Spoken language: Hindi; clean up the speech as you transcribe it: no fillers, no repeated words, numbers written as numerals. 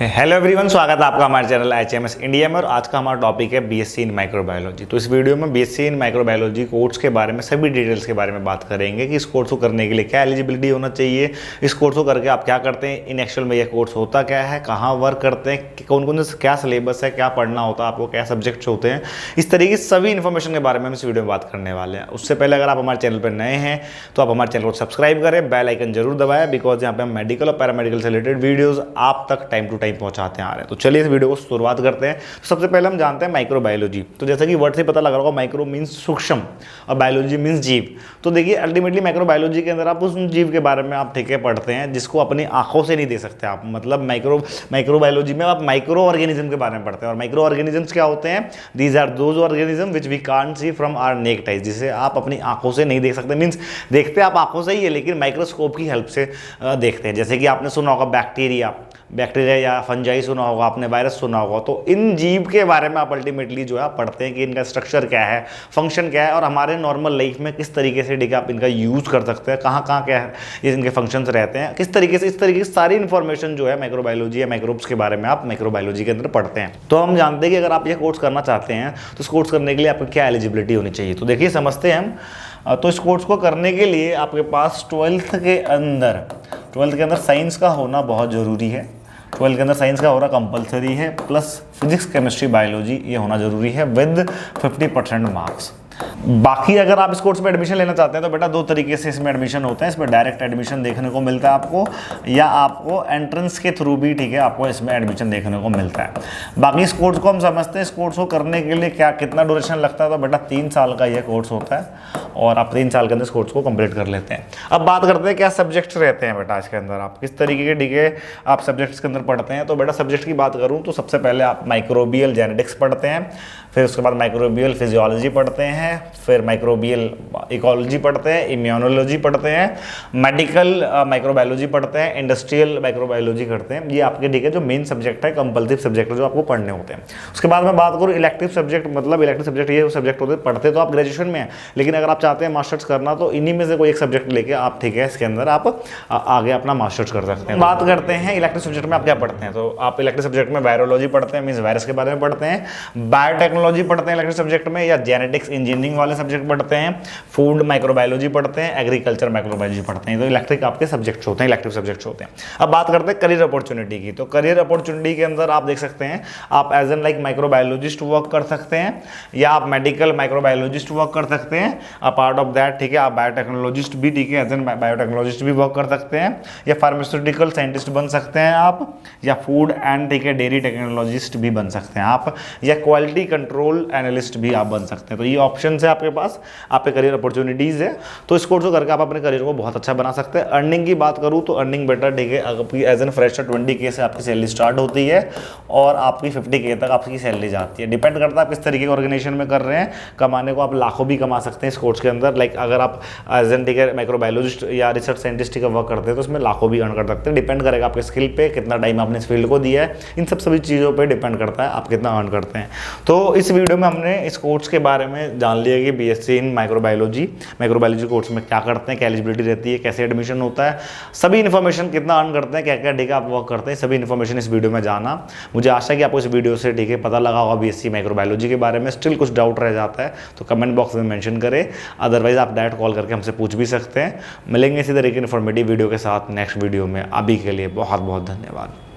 हेलो एवरीवन, स्वागत है आपका हमारे चैनल HMS इंडिया में। और आज का हमारा टॉपिक है बीएससी इन माइक्रोबायोलॉजी। तो इस वीडियो में बीएससी इन माइक्रोबायोलॉजी कोर्स के बारे में सभी डिटेल्स के बारे में बात करेंगे कि इस कोर्स को करने के लिए क्या एलिजिबिलिटी होना चाहिए, इस कोर्स को करके आप क्या करते हैं, इन एक्चुअल में यह कोर्स होता क्या है, कहाँ वर्क करते हैं, कौन कौन से क्या सिलेबस है, क्या पढ़ना होता है आपको, क्या सब्जेक्ट्स होते हैं, इस तरीके की सभी इन्फॉर्मेशन के बारे में हम इस वीडियो में बात करने वाले हैं। उससे पहले अगर आप हमारे चैनल पर नए हैं तो आप हमारे चैनल को सब्सक्राइब करें, बेल आइकन जरूर दबाएं, बिकॉज यहाँ पे हम मेडिकल और पैरामेडिकल से रिलेटेड वीडियोज आप तक टाइम टू टाइम पहुँचाते आ रहे हैं। तो चलिए इस वीडियो को शुरुआत करते हैं। तो सबसे पहले हम जानते हैं माइक्रोबायोलॉजी। तो जैसा कि वर्ड से पता लग रहा होगा, माइक्रो मींस सूक्ष्म और बायोलॉजी मींस जीव। तो देखिए अल्टीमेटली माइक्रोबायोलॉजी के अंदर आप उस जीव के बारे में आप ठीक है पढ़ते हैं जिसको अपनी आंखों से नहीं देख सकते आप। मतलब माइक्रोबायोलॉजी में आप माइक्रो ऑर्गेनिज्म के बारे में पढ़ते हैं। और माइक्रो ऑर्गेनिजम्स क्या होते हैं? These are those organism which we can't see from our naked eyes, जिसे आप अपनी आंखों से नहीं देख सकते। मीन्स देखते आप आंखों से ही है लेकिन माइक्रोस्कोप की हेल्प से देखते हैं। जैसे कि आपने सुना होगा बैक्टीरिया या फंजाई सुना होगा आपने, वायरस सुना होगा। तो इन जीव के बारे में आप अल्टीमेटली जो है आप पढ़ते हैं कि इनका स्ट्रक्चर क्या है, फंक्शन क्या है और हमारे नॉर्मल लाइफ में किस तरीके से ठीक है आप इनका यूज़ कर सकते हैं, कहाँ कहाँ क्या है ये इनके फंक्शंस रहते हैं, किस तरीके से, इस तरीके की सारी इन्फॉर्मेशन जो है माइक्रोबायोलॉजी या माइक्रोब्स के बारे में आप माइक्रोबायोलॉजी के अंदर पढ़ते हैं। तो हम जानते हैं कि अगर आप ये कोर्स करना चाहते हैं तो इस कोर्स करने के लिए आपको क्या एलिजिबिलिटी होनी चाहिए। तो देखिए समझते हैं हम। तो इस कोर्स को करने के लिए आपके पास 12th के अंदर साइंस का होना बहुत ज़रूरी है। 12th के अंदर साइंस का होना कंपलसरी है, प्लस फिजिक्स केमिस्ट्री बायोलॉजी ये होना जरूरी है विद 50% मार्क्स। बाकी अगर आप इस कोर्स में एडमिशन लेना चाहते हैं तो बेटा दो तरीके से इसमें एडमिशन होता है। इसमें डायरेक्ट एडमिशन देखने को मिलता है आपको, या आपको एंट्रेंस के थ्रू भी ठीक है आपको इसमें एडमिशन देखने को मिलता है। बाकी इस कोर्स को हम समझते हैं, इस कोर्स को करने के लिए कितना ड्यूरेशन लगता है। तो बेटा 3 साल का यह कोर्स होता है और आप 3 साल के अंदर इस कोर्स को कंप्लीट कर लेते हैं। अब बात करते हैं क्या सब्जेक्ट्स रहते हैं बेटा इसके अंदर, आप किस तरीके के ठीक है आप सब्जेक्ट्स के अंदर पढ़ते हैं। तो बेटा सब्जेक्ट की बात करूँ तो सबसे पहले आप माइक्रोबियल जेनेटिक्स पढ़ते हैं, फिर उसके बाद माइक्रोबियल फिजियोलॉजी पढ़ते हैं, फिर माइक्रोबियल इकोलॉजी पढ़ते हैं, इम्यूनोलॉजी पढ़ते हैं, मेडिकल माइक्रोबायोलॉजी पढ़ते हैं, इंडस्ट्रियल माइक्रोबायोलॉजी करते हैं। ये आपके ठीक है जो मेन सब्जेक्ट है, कंपल्सिव सब्जेक्ट है जो आपको पढ़ने होते हैं। उसके बाद मैं बात करूँ इलेक्टिव सब्जेक्ट, मतलब इलेक्टिव सब्जेक्ट ये सब्जेक्ट होते हैं पढ़ते तो आप ग्रेजुएशन में हैं, लेकिन अगर आप चाहते हैं मास्टर्स करना तो इन्हीं में से कोई एक सब्जेक्ट लेके आप ठीक है इसके अंदर आप आगे अपना मास्टर्स कर सकते हैं। बात करते हैं इलेक्टिव सब्जेक्ट में आप क्या पढ़ते हैं। तो आप इलेक्टिव सब्जेक्ट में वायरोलॉजी पढ़ते हैं, मीन्स वायरस के बारे में पढ़ते हैं, बायोटेक्नोलॉजी पढ़ते हैं इलेक्टिव सब्जेक्ट में, या जेनेटिक्स इंजीनियरिंग वाले सब्जेक्ट पढ़ते हैं, फूड माइक्रोबायोलॉजी पढ़ते हैं, एग्रीकल्चर माइक्रोबायोलॉजी पढ़ते हैं। तो इलेक्ट्रिक आपके सब्जेक्ट्स होते हैं, इलेक्टिव सब्जेक्ट्स होते हैं। अब बात करते हैं करियर अपॉर्चुनिटी की। तो करियर अपॉर्चुनिटी के अंदर आप देख सकते हैं आप as an like microbiologist work कर सकते हैं, या आप मेडिकल माइक्रोबायोलॉजिस्ट वर्क कर सकते हैं। अपार्ट ऑफ दैट ठीक है आप बायोटेक्नोलॉजिस्ट भी ठीक है एज एन बायोटेक्नोलॉजिस्ट भी वर्क कर सकते हैं, या फार्मास्यूटिकल साइंटिस्ट बन सकते हैं आप, या फूड एंड ठीक है डेयरी टेक्नोलॉजिस्ट भी बन सकते हैं आप, या क्वालिटी कंट्रोल एनालिस्ट भी आप बन सकते हैं। तो ये ऑप्शन है आपके पास, आपके करियर अपॉर्चुनिटीज़ है। तो इस कोर्स को करके आप अपने करियर को बहुत अच्छा बना सकते हैं। अर्निंग की बात करूँ तो अर्निंग बेटर ठीक है आपकी एज एन फ्रेशर 20K से आपकी सैलरी स्टार्ट होती है और आपकी 50K तक आपकी सैलरी जाती है। डिपेंड करता है आप किस तरीके के ऑर्गेनाइजेशन में कर रहे हैं। कमाने को आप लाखों भी कमा सकते हैं इस कोर्स के अंदर। लाइक अगर आप एज एन ठीक है माइक्रोबायोलॉजिस्ट या रिसर्च साइंटिस्ट का वर्क करते हैं तो उसमें लाखों भी अर्न कर सकते हैं। डिपेंड करेगा आपके स्किल पे, कितना टाइम आपने इस फील्ड को दिया है, इन सब सभी चीज़ों पर डिपेंड करता है आप कितना अर्न करते हैं। तो इस वीडियो में हमने इस कोर्स के बारे में जान लिया कि बीएससी इन माइक्रोबायोलॉजी कोर्स में क्या करते हैं, क्या एलिजिबिलिटी रहती है, कैसे एडमिशन होता है, सभी इन्फॉर्मेशन कितना अर्न करते हैं, क्या क्या ठीक है आप वर्क करते हैं, सभी इन्फॉर्मेशन इस वीडियो में जाना। मुझे आशा है कि आपको इस वीडियो से ठीक है पता लगा होगा बीएससी माइक्रोबायोलॉजी के बारे में। स्टिल कुछ डाउट रह जाता है तो कमेंट बॉक्स में मेंशन करें, अदरवाइज आप डायरेक्ट कॉल करके हमसे पूछ भी सकते हैं। मिलेंगे इसी तरह की इन्फॉर्मेटिव वीडियो के साथ नेक्स्ट वीडियो में। अभी के लिए बहुत बहुत धन्यवाद।